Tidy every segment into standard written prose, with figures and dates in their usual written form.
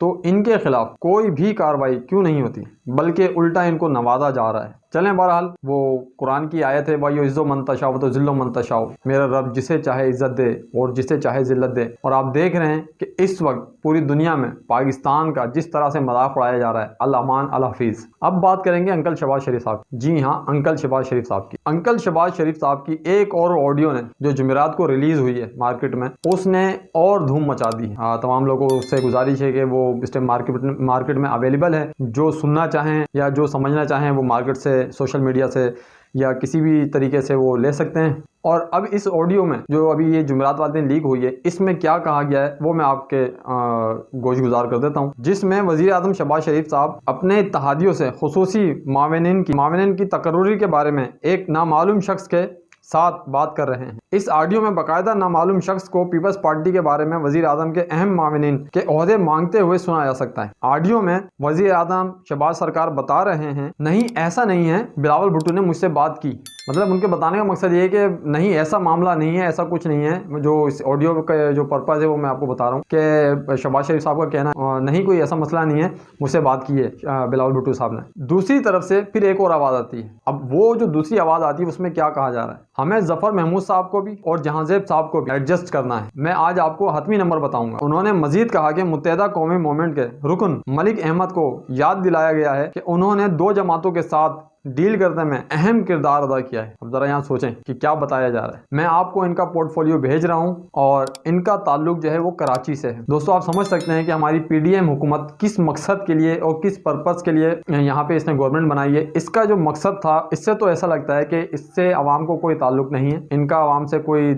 تو ان کے خلاف کوئی بھی کارروائی کیوں نہیں ہوتی بلکہ الٹا ان کو نوازا جا رہا ہے؟ چلیں بہرحال وہ قرآن کی آیت ہے وَيُعِزُّ مَن تَشَاءُ وَتُذِلُّ مَن تَشَاءُ، میرا رب جسے چاہے عزت دے اور جسے چاہے ذلت دے۔ اور آپ دیکھ رہے ہیں کہ اس وقت پوری دنیا میں پاکستان کا جس طرح سے مذاق اڑایا جا رہا ہے، الامان الحفیظ۔ اب بات کریں گے انکل شہباز شریف صاحب، جی ہاں انکل شہباز شریف صاحب کی۔ انکل شہباز شریف صاحب کی ایک اور آڈیو نے جو جمعرات کو ریلیز ہوئی ہے مارکیٹ میں، اس نے اور دھوم مچا دی۔ تمام لوگوں سے گزارش ہے کہ وہ اس ٹائم مارکیٹ میں اویلیبل ہے، جو سننا چاہیں یا جو سمجھنا چاہیں وہ مارکیٹ سے، سوشل میڈیا سے یا کسی بھی طریقے سے وہ لے سکتے ہیں۔ اور اب اس آڈیو میں جو ابھی یہ جمعرات والے دن لیک ہوئی ہے، اس میں کیا کہا گیا ہے وہ میں آپ کے گوش گزار کر دیتا ہوں، جس میں وزیر اعظم شہباز شریف صاحب اپنے اتحادیوں سے خصوصی معاونین کی تقرری کے بارے میں ایک نامعلوم شخص کے ساتھ بات کر رہے ہیں۔ اس آڈیو میں باقاعدہ نامعلوم شخص کو پیپلز پارٹی کے بارے میں وزیر اعظم کے اہم معاونین کے عہدے مانگتے ہوئے سنا جا سکتا ہے۔ آڈیو میں وزیر اعظم شہباز سرکار بتا رہے ہیں، نہیں ایسا نہیں ہے، بلاول بھٹو نے مجھ سے بات کی۔ مطلب ان کے بتانے کا مقصد یہ ہے کہ نہیں ایسا معاملہ نہیں ہے، ایسا کچھ نہیں ہے۔ جو اس آڈیو کا جو پرپز ہے وہ میں آپ کو بتا رہا ہوں کہ شہباز شریف صاحب کا کہنا نہیں کوئی ایسا مسئلہ نہیں ہے، مجھ سے بات کی ہے بلاول بھٹو صاحب نے۔ دوسری طرف سے پھر ایک اور آواز آتی ہے۔ اب وہ جو دوسری آواز آتی ہے اس میں کیا کہا جا رہا ہے؟ ہمیں ظفر محمود صاحب کو بھی اور جہانزیب صاحب کو بھی ایڈجسٹ کرنا ہے۔ میں آج آپ کو حتمی نمبر بتاؤں گا۔ انہوں نے مزید کہا کہ متحدہ قومی موومنٹ کے رکن ملک احمد کو یاد دلایا گیا ہے کہ انہوں نے 2 جماعتوں کے ساتھ ڈیل کرنے میں اہم کردار ادا کیا ہے۔ اب ذرا یہاں سوچیں کہ کیا بتایا جا رہا ہے۔ میں آپ کو ان کا پورٹ فولیو بھیج رہا ہوں اور ان کا تعلق جو ہے وہ کراچی سے ہے۔ دوستو آپ سمجھ سکتے ہیں کہ ہماری پی ڈی ایم حکومت کس مقصد کے لیے اور کس پرپس کے لیے یہاں پہ اس نے گورنمنٹ بنائی ہے۔ اس کا جو مقصد تھا، اس سے تو ایسا لگتا ہے کہ اس سے عوام کو کوئی تعلق نہیں ہے، ان کا عوام سے کوئی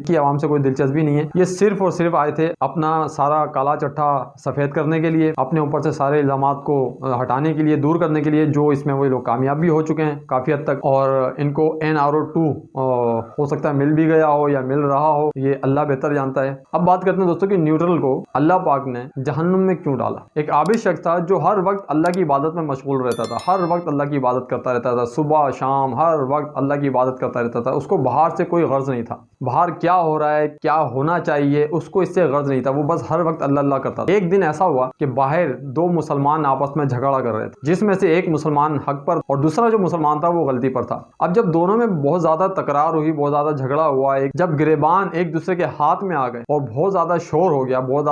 دلچسپی نہیں ہے۔ یہ صرف اور صرف آئے تھے اپنا سارا کالا چٹھا سفید کرنے کے لیے، اپنے اوپر سے سارے الزامات کو ہٹانے کے لیے، دور کرنے کے لیے، جو اس میں وہ لوگ کامیاب بھی ہو چکے ہیں کافی حد تک، اور ان کو NRO2 ہو سکتا ہے مل بھی گیا ہو یا مل رہا ہو، یہ اللہ بہتر جانتا ہے۔ اب بات کرتے ہیں دوستوں کہ نیوٹرل کو اللہ پاک نے جہنم میں کیوں ڈالا؟ ایک عابد شخص تھا جو ہر وقت اللہ کی عبادت میں مشغول رہتا تھا، ہر وقت اللہ کی عبادت کرتا رہتا تھا، صبح شام ہر وقت اللہ کی عبادت کرتا رہتا تھا۔ اس کو باہر سے کوئی غرض نہیں تھا، باہر کیا ہو رہا ہے، کیا ہونا چاہیے، اس کو اس سے غرض نہیں تھا، وہ بس ہر وقت اللہ اللہ کرتا تھا۔ ایک دن ایسا ہوا کہ باہر 2 مسلمان آپس میں جھگڑا کر رہے تھے، جس میں سے ایک مسلمان حق پر اور دوسرا جو مسلمان تھا وہ غلطی پر تھا۔ اب جب دونوں میں بہت زیادہ تکرار ہوئی، بہت زیادہ جھگڑا ہوا، جب گریبان ایک دوسرے کے ہاتھ میں آ گئے اور بہت زیادہ شور ہو گیا، بہت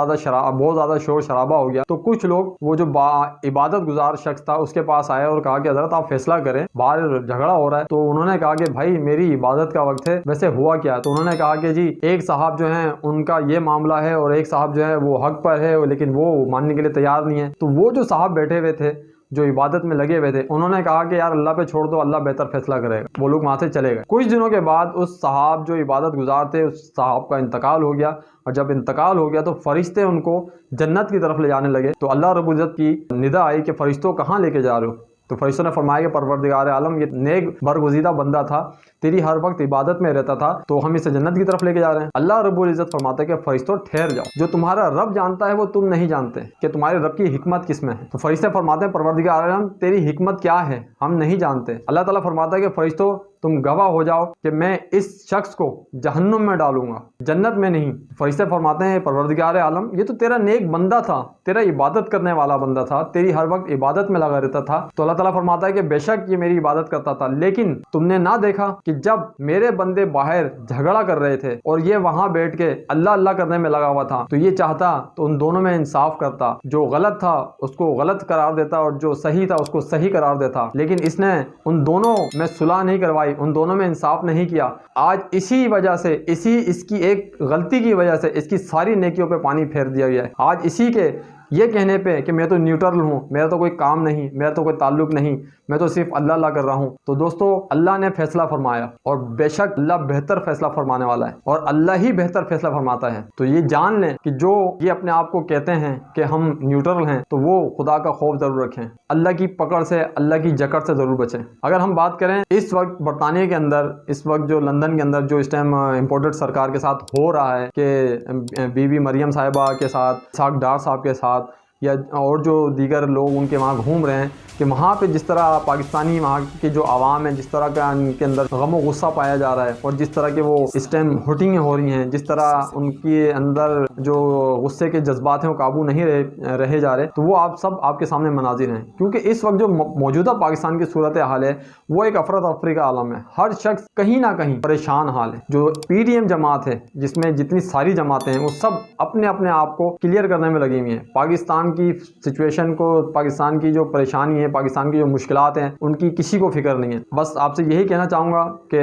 زیادہ شور شرابہ ہو گیا، تو کچھ لوگ وہ جو عبادت گزار شخص تھا اس کے پاس آئے اور کہا کہ حضرت آپ فیصلہ کریں، باہر جھگڑا ہو رہا ہے۔ تو انہوں نے کہا کہ بھائی میری عبادت کا وقت ہے، ویسے ہوا کیا؟ تو انہوں نے کہا کہ جی ایک صاحب جو ہیں ان کا یہ معاملہ ہے اور ایک صاحب جو ہے وہ حق پر ہے لیکن وہ ماننے کے لیے تیار نہیں ہے۔ تو وہ جو صاحب بیٹھے ہوئے تھے، جو عبادت میں لگے ہوئے تھے، انہوں نے کہا کہ یار اللہ پہ چھوڑ دو، اللہ بہتر فیصلہ کرے گا۔ وہ لوگ وہاں سے چلے گئے۔ کچھ دنوں کے بعد اس صاحب جو عبادت گزار تھے، اس صاحب کا انتقال ہو گیا، اور جب انتقال ہو گیا تو فرشتے ان کو جنت کی طرف لے جانے لگے۔ تو اللہ رب العزت کی ندا آئی کہ فرشتوں کہاں لے کے جا رہے ہو؟ تو فرشتوں نے فرمایا کہ پروردگار عالم یہ نیک برگزیدہ بندہ تھا، تیری ہر وقت عبادت میں رہتا تھا، تو ہم اسے جنت کی طرف لے کے جا رہے ہیں۔ اللہ رب العزت فرماتا ہے کہ فرشتوں ٹھہر جاؤ، جو تمہارا رب جانتا ہے وہ تم نہیں جانتے کہ تمہارے رب کی حکمت کس میں ہے۔ تو فرشتے فرماتے ہیں پروردگار عالم تیری حکمت کیا ہے، ہم نہیں جانتے۔ اللہ تعالیٰ فرماتا ہے کہ فرشتوں تم گواہ ہو جاؤ کہ میں اس شخص کو جہنم میں ڈالوں گا، جنت میں نہیں۔ فرشتے فرماتے ہیں پروردگار عالم یہ تو تیرا نیک بندہ تھا، تیرا عبادت کرنے والا بندہ تھا، تیری ہر وقت عبادت میں لگا رہتا تھا۔ تو اللہ تعالیٰ فرماتا ہے کہ بے شک یہ میری عبادت کرتا تھا، لیکن تم نے نہ دیکھا کہ جب میرے بندے باہر جھگڑا کر رہے تھے اور یہ وہاں بیٹھ کے اللہ اللہ کرنے میں لگا ہوا تھا، تو یہ چاہتا تو ان دونوں میں انصاف کرتا، جو غلط تھا اس کو غلط قرار دیتا اور جو صحیح تھا اس کو صحیح قرار دیتا، لیکن اس نے ان دونوں میں صلح نہیں کروائی، ان دونوں میں انصاف نہیں کیا۔ آج اسی وجہ سے، اس کی ایک غلطی کی وجہ سے اس کی ساری نیکیوں پہ پانی پھیر دیا گیا ہے۔ آج اسی کے یہ کہنے پہ کہ میں تو نیوٹرل ہوں، میرا تو کوئی کام نہیں، میرا تو کوئی تعلق نہیں، میں تو صرف اللہ اللہ کر رہا ہوں۔ تو دوستو اللہ نے فیصلہ فرمایا اور بے شک اللہ بہتر فیصلہ فرمانے والا ہے اور اللہ ہی بہتر فیصلہ فرماتا ہے۔ تو یہ جان لیں کہ جو یہ اپنے آپ کو کہتے ہیں کہ ہم نیوٹرل ہیں، تو وہ خدا کا خوف ضرور رکھیں، اللہ کی پکڑ سے، اللہ کی جکڑ سے ضرور بچیں۔ اگر ہم بات کریں اس وقت برطانیہ کے اندر، اس وقت جو لندن کے اندر جو اس ٹائم امپورٹڈ سرکار کے ساتھ ہو رہا ہے کہ بی بی مریم صاحبہ کے ساتھ، اسحاق ڈار صاحب کے ساتھ یا اور جو دیگر لوگ ان کے وہاں گھوم رہے ہیں کہ وہاں پہ جس طرح پاکستانی وہاں کے جو عوام ہیں جس طرح کا ان کے اندر غم و غصہ پایا جا رہا ہے اور جس طرح کے وہ اس ٹائم ہٹنگیں ہو رہی ہیں، جس طرح ان کے اندر جو غصے کے جذبات ہیں وہ قابو نہیں رہے جا رہے، تو وہ آپ کے سامنے مناظر ہیں. کیونکہ اس وقت جو موجودہ پاکستان کی صورتحال ہے وہ ایک افراتفری کا عالم ہے. ہر شخص کہیں نہ کہیں پریشان حال ہے. جو پی ٹی ایم جماعت ہے جس میں جتنی ساری جماعتیں ہیں وہ سب اپنے آپ کو کلیئر کرنے میں لگی ہوئی ہیں. پاکستان کی سچویشن کو، پاکستان کی جو پریشانی ہے، پاکستان کی جو مشکلات ہیں، ان کی کسی کو فکر نہیں ہے. بس آپ سے یہی کہنا چاہوں گا کہ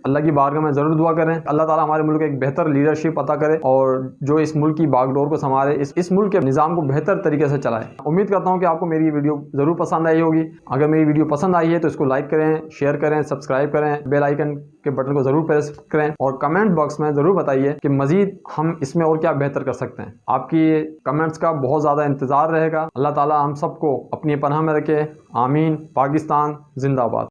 اللہ کی بارگاہ میں ضرور دعا کریں، اللہ تعالیٰ ہمارے ملک کو ایک بہتر لیڈرشپ عطا کرے اور جو اس ملک کی باغ ڈور کو سنبھالے، اس ملک کے نظام کو بہتر طریقے سے چلائے. امید کرتا ہوں کہ آپ کو میری ویڈیو ضرور پسند آئی ہوگی. اگر میری ویڈیو پسند آئی ہے تو اس کو لائک کریں، شیئر کریں، سبسکرائب کریں، بیل آئیکن کے بٹن کو ضرور پریس کریں اور کمنٹ باکس میں ضرور بتائیے کہ مزید ہم اس میں اور کیا بہتر کر سکتے ہیں. آپ کی کمنٹس کا بہت زیادہ انتظار رہے گا. اللہ تعالیٰ ہم سب کو اپنی پناہ میں رکھے. آمین. پاکستان زندہ باد.